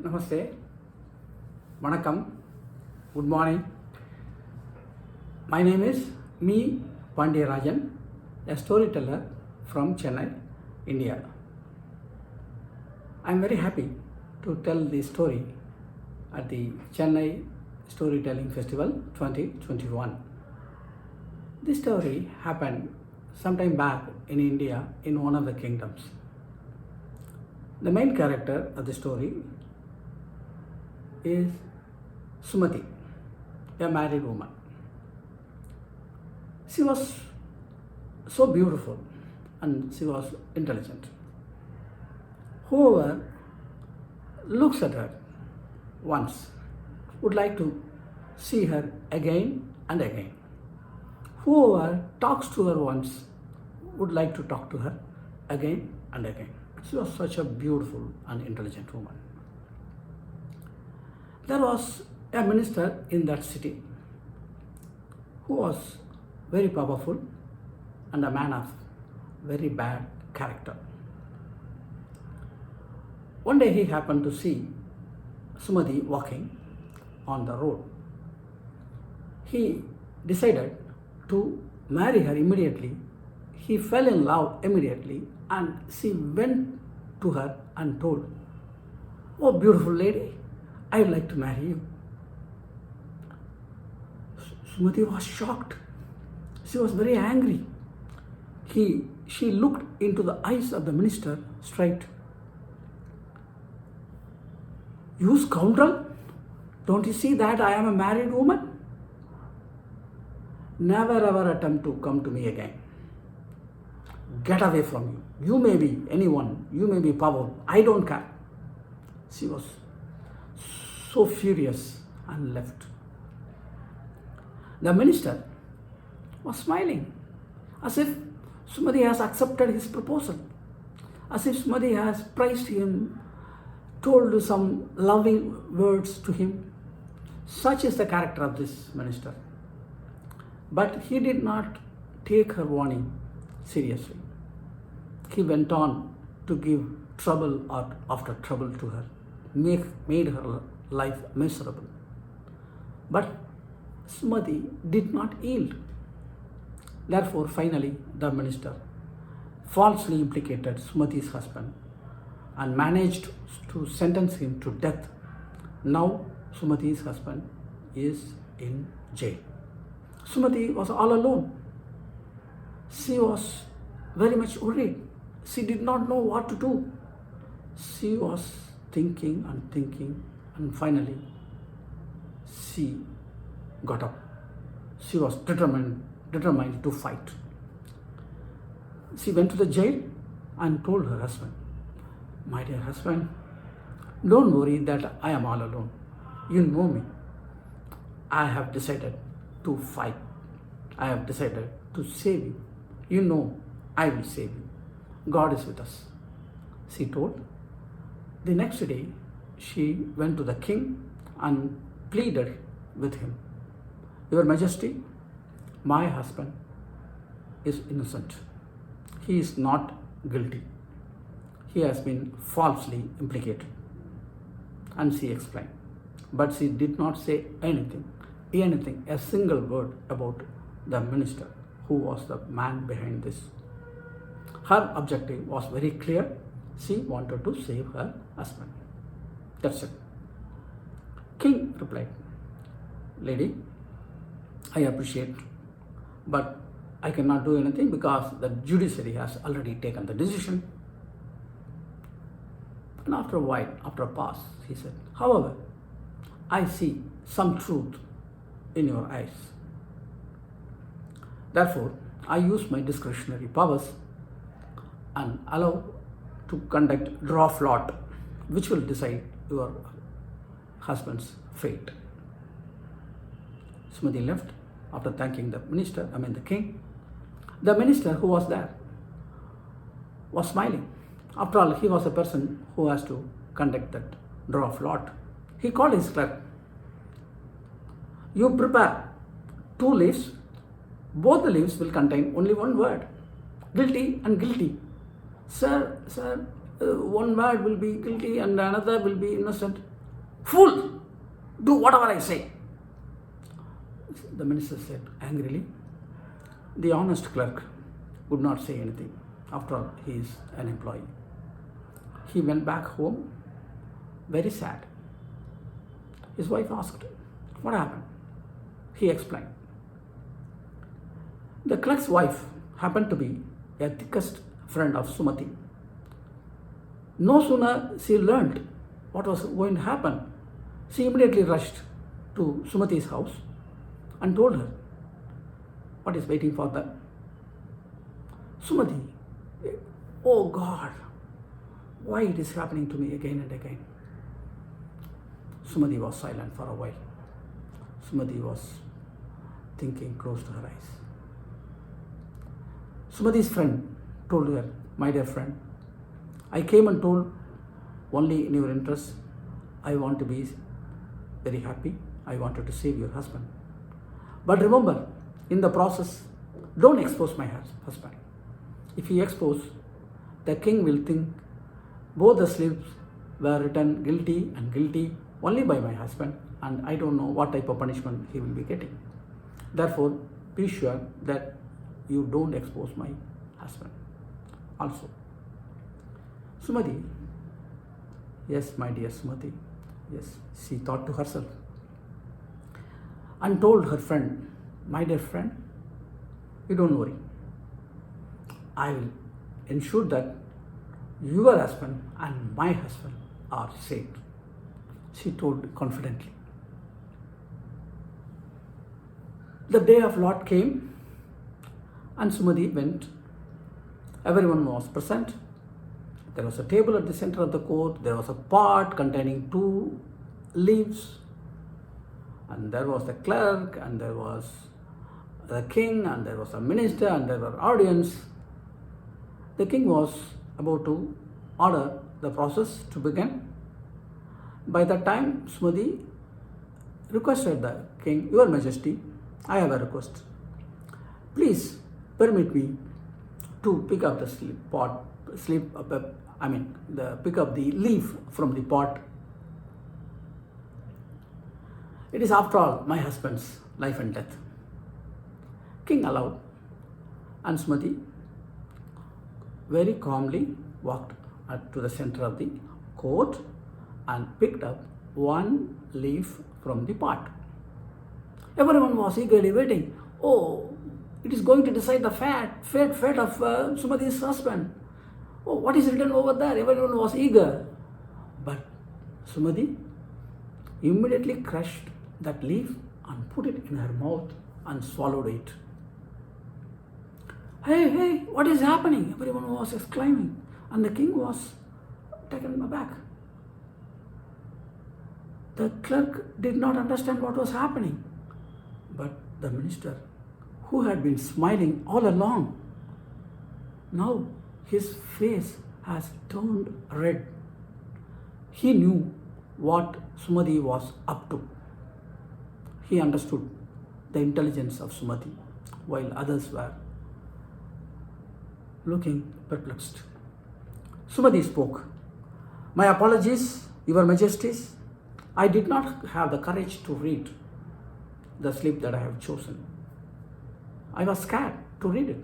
Namaste, Vanakkam, good morning. My name is Pandiarajan, a storyteller from Chennai, India. I am very happy to tell the story at the Chennai Storytelling Festival 2021. This story happened sometime back in India in one of the kingdoms. The main character of the story is Sumati, a married woman. She was so beautiful and she was intelligent. Whoever looks at her once would like to see her again and again. Whoever talks to her once would like to talk to her again and again. She was such a beautiful and intelligent woman. There was a minister in that city who was very powerful and a man of very bad character. One day he happened to see Sumati walking on the road. He decided to marry her immediately. He fell in love immediately and she went to her and told, "Oh, beautiful lady, I would like to marry you." Sumati was shocked. She was very angry. She looked into the eyes of the minister straight. "You scoundrel, don't you see that I am a married woman? Never ever attempt to come to me again. Get away from me. You may be anyone, you may be powerful, I don't care." She was so furious and left. The minister was smiling as if Sumati has accepted his proposal, as if Sumati has praised him, told some loving words to him. Such is the character of this minister. But he did not take her warning seriously. He went on to give trouble after trouble to her, made her life miserable. But Sumati did not yield. Therefore, finally, the minister falsely implicated Sumati's husband and managed to sentence him to death. Now, Sumati's husband is in jail. Sumati was all alone. She was very much worried. She did not know what to do. She was thinking, and finally, she got up. She was determined to fight. She went to the jail and told her husband, "My dear husband, don't worry that I am all alone. You know me. I have decided to fight. I have decided to save you. You know I will save you. God is with us," she told. The next day, she went to the king and pleaded with him, "Your Majesty, my husband is innocent. He is not guilty. He has been falsely implicated." And she explained. But she did not say anything, a single word about the minister who was the man behind this. Her objective was very clear. She wanted to save her husband. That's it. King replied, "Lady, I appreciate, but I cannot do anything because the judiciary has already taken the decision." And after a while, after a pause, he said, "However, I see some truth in your eyes. Therefore, I use my discretionary powers and allow to conduct draw of lot, which will decide your husband's fate." Sumati left after thanking the king. The minister who was there was smiling. After all, he was a person who has to conduct that draw of lot. He called his clerk. "You prepare 2 leaves. Both the leaves will contain only one word, guilty and guilty." Sir, one word will be guilty and another will be innocent. Fool! Do whatever I say. The minister said angrily. The honest clerk would not say anything. After all, he is an employee. He went back home very sad. His wife asked, what happened? He explained. The clerk's wife happened to be a thickest friend of Sumati. No sooner she learned what was going to happen, she immediately rushed to Sumati's house and told her what is waiting for them. Sumati, oh God, why it is happening to me again and again? Sumati was silent for a while. Sumati was thinking close to her eyes. Sumati's friend told her, my dear friend, I came and told only in your interest. I want to be very happy. I wanted to save your husband. But remember, in the process, don't expose my husband. If you expose, the king will think both the slaves were written guilty and guilty only by my husband, and I don't know what type of punishment he will be getting. Therefore, be sure that you don't expose my husband also. Sumati, yes, my dear Sumati, yes, she thought to herself and told her friend, my dear friend, you don't worry. I will ensure that your husband and my husband are saved. She told confidently. The day of Lord came and Sumati went. Everyone was present. There was a table at the center of the court. There was a pot containing 2 leaves. And there was the clerk, and there was the king, and there was a minister, and there were audience. The king was about to order the process to begin. By that time, Sumati requested the king, Your Majesty, I have a request. Please permit me to pick up the pick up the leaf from the pot. It is after all my husband's life and death. King allowed, and Sumati very calmly walked to the center of the court and picked up 1 leaf from the pot. Everyone was eagerly waiting. Oh, it is going to decide the fate of Sumati's husband. Oh, what is written over there? Everyone was eager. But Sumati immediately crushed that leaf and put it in her mouth and swallowed it. Hey, what is happening? Everyone was exclaiming, and the king was taken aback. The clerk did not understand what was happening, but the minister, who had been smiling all along, now his face has turned red. He knew what Sumati was up to. He understood the intelligence of Sumati, while others were looking perplexed. Sumati spoke. My apologies, Your Majesties. I did not have the courage to read the slip that I have chosen. I was scared to read it.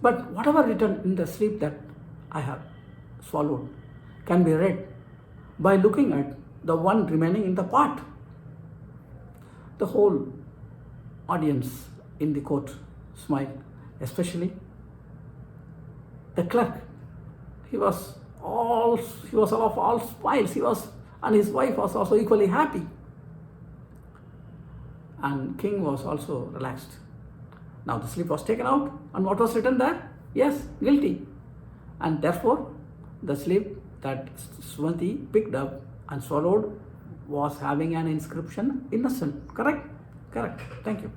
But whatever written in the slip that I have swallowed can be read by looking at the one remaining in the pot. The whole audience in the court smiled, especially the clerk. He was of all smiles. And his wife was also equally happy. And king was also relaxed. Now the slip was taken out, and what was written there? Yes, guilty. And therefore, the slip that Sumati picked up and swallowed was having an inscription, innocent. Correct? Correct. Thank you.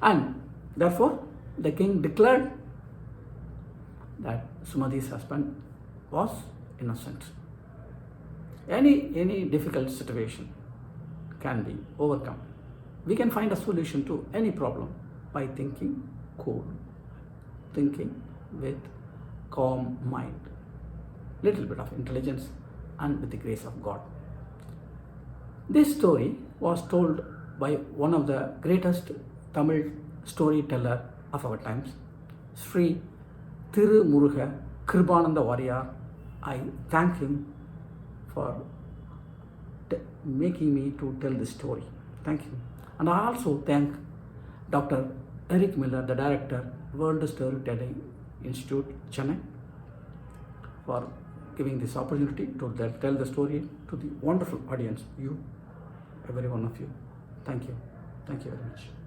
And therefore, the king declared that Sumati's husband was innocent. Any difficult situation can be overcome. We can find a solution to any problem by thinking cool, thinking with calm mind, little bit of intelligence, and with the grace of God. This story was told by one of the greatest Tamil storyteller of our times, Sri Thiru Muruga Kribananda Warrior. I thank him for making me to tell this story. Thank you. And I also thank Dr. Eric Miller, the director, World Storytelling Institute, Chennai, for giving this opportunity to tell the story to the wonderful audience, you, every one of you. Thank you. Thank you very much.